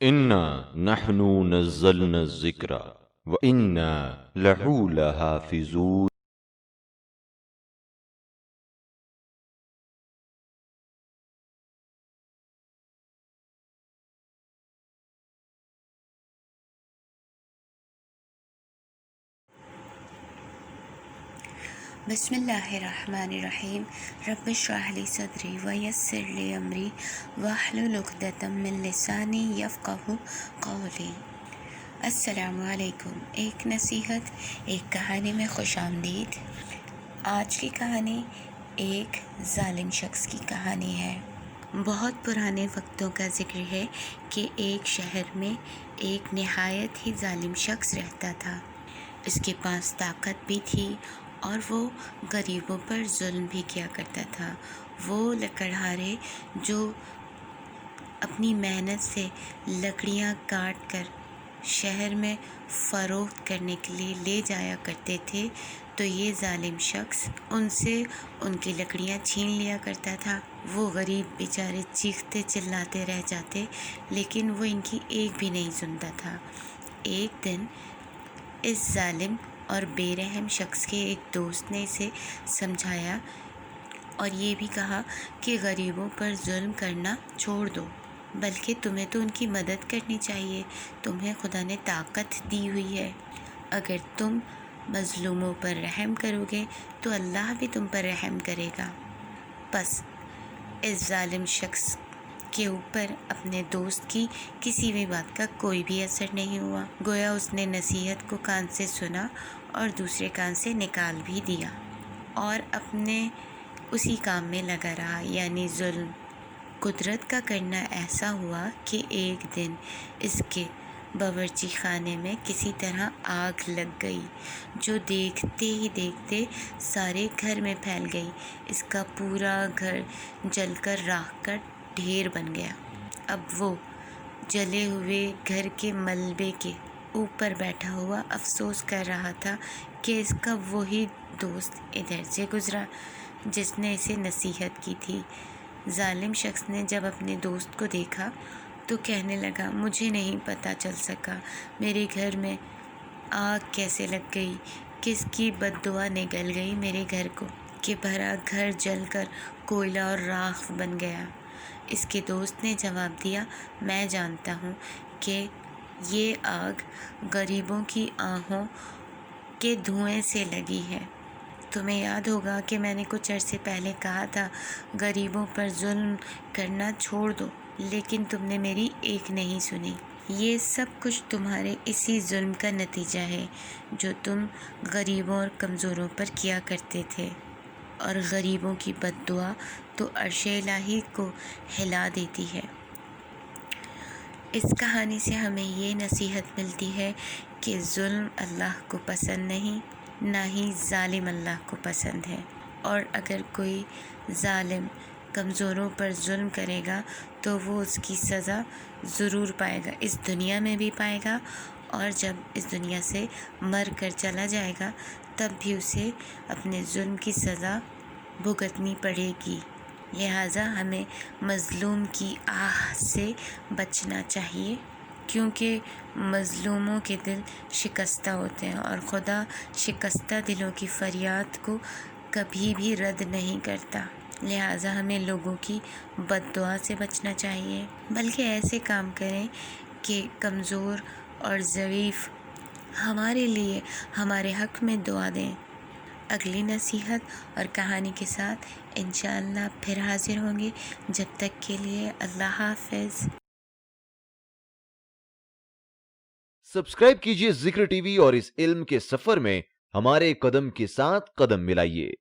انا نحن نزلنا الذکر وانا لہو لحافظون۔ بسم اللہ الرحمن الرحیم۔ رب اشرح لی صدری ویسر لی امری واحلل عقدۃ من لسانی یفقہوا قولی۔ السلام علیکم۔ ایک نصیحت ایک کہانی میں خوش آمدید۔ آج کی کہانی ایک ظالم شخص کی کہانی ہے۔ بہت پرانے وقتوں کا ذکر ہے کہ ایک شہر میں ایک نہایت ہی ظالم شخص رہتا تھا۔ اس کے پاس طاقت بھی تھی اور وہ غریبوں پر ظلم بھی کیا کرتا تھا۔ وہ لکڑہارے جو اپنی محنت سے لکڑیاں کاٹ کر شہر میں فروخت کرنے کے لیے لے جایا کرتے تھے، تو یہ ظالم شخص ان سے ان کی لکڑیاں چھین لیا کرتا تھا۔ وہ غریب بیچارے چیختے چلاتے رہ جاتے، لیکن وہ ان کی ایک بھی نہیں سنتا تھا۔ ایک دن اس ظالم اور بے رحم شخص کے ایک دوست نے اسے سمجھایا اور یہ بھی کہا کہ غریبوں پر ظلم کرنا چھوڑ دو، بلکہ تمہیں تو ان کی مدد کرنی چاہیے۔ تمہیں خدا نے طاقت دی ہوئی ہے، اگر تم مظلوموں پر رحم کرو گے تو اللہ بھی تم پر رحم کرے گا۔ بس اس ظالم شخص کے اوپر اپنے دوست کی کسی بھی بات کا کوئی بھی اثر نہیں ہوا، گویا اس نے نصیحت کو کان سے سنا اور دوسرے کان سے نکال بھی دیا اور اپنے اسی کام میں لگا رہا، یعنی ظلم۔ قدرت کا کرنا ایسا ہوا کہ ایک دن اس کے باورچی خانے میں کسی طرح آگ لگ گئی، جو دیکھتے ہی دیکھتے سارے گھر میں پھیل گئی۔ اس کا پورا گھر جل کر راکھ کا ڈھیر بن گیا۔ اب وہ جلے ہوئے گھر کے ملبے کے اوپر بیٹھا ہوا افسوس کر رہا تھا کہ اس کا وہی دوست ادھر سے گزرا جس نے اسے نصیحت کی تھی۔ ظالم شخص نے جب اپنے دوست کو دیکھا تو کہنے لگا، مجھے نہیں پتہ چل سکا میرے گھر میں آگ کیسے لگ گئی، کس کی بد دعا نگل گئی میرے گھر کو کہ بھرا گھر جل کر کوئلہ اور راکھ بن گیا۔ اس کے دوست نے جواب دیا، میں جانتا ہوں کہ یہ آگ غریبوں کی آہوں کے دھوئیں سے لگی ہے۔ تمہیں یاد ہوگا کہ میں نے کچھ عرصے پہلے کہا تھا غریبوں پر ظلم کرنا چھوڑ دو، لیکن تم نے میری ایک نہیں سنی۔ یہ سب کچھ تمہارے اسی ظلم کا نتیجہ ہے جو تم غریبوں اور کمزوروں پر کیا کرتے تھے، اور غریبوں کی بد دعا تو عرش الہی کو ہلا دیتی ہے۔ اس کہانی سے ہمیں یہ نصیحت ملتی ہے کہ ظلم اللہ کو پسند نہیں، نہ ہی ظالم اللہ کو پسند ہے، اور اگر کوئی ظالم کمزوروں پر ظلم کرے گا تو وہ اس کی سزا ضرور پائے گا، اس دنیا میں بھی پائے گا، اور جب اس دنیا سے مر کر چلا جائے گا تب بھی اسے اپنے ظلم کی سزا بھگتنی پڑے گی۔ لہٰذا ہمیں مظلوم کی آہ سے بچنا چاہیے، کیونکہ مظلوموں کے دل شکستہ ہوتے ہیں اور خدا شکستہ دلوں کی فریاد کو کبھی بھی رد نہیں کرتا۔ لہٰذا ہمیں لوگوں کی بد دعا سے بچنا چاہیے، بلکہ ایسے کام کریں کہ کمزور اور ضعیف ہمارے لیے ہمارے حق میں دعا دیں۔ اگلی نصیحت اور کہانی کے ساتھ انشاءاللہ پھر حاضر ہوں گے۔ جب تک کے لیے اللہ حافظ۔ سبسکرائب کیجئے ذکر ٹی وی اور اس علم کے سفر میں ہمارے قدم کے ساتھ قدم ملائیے۔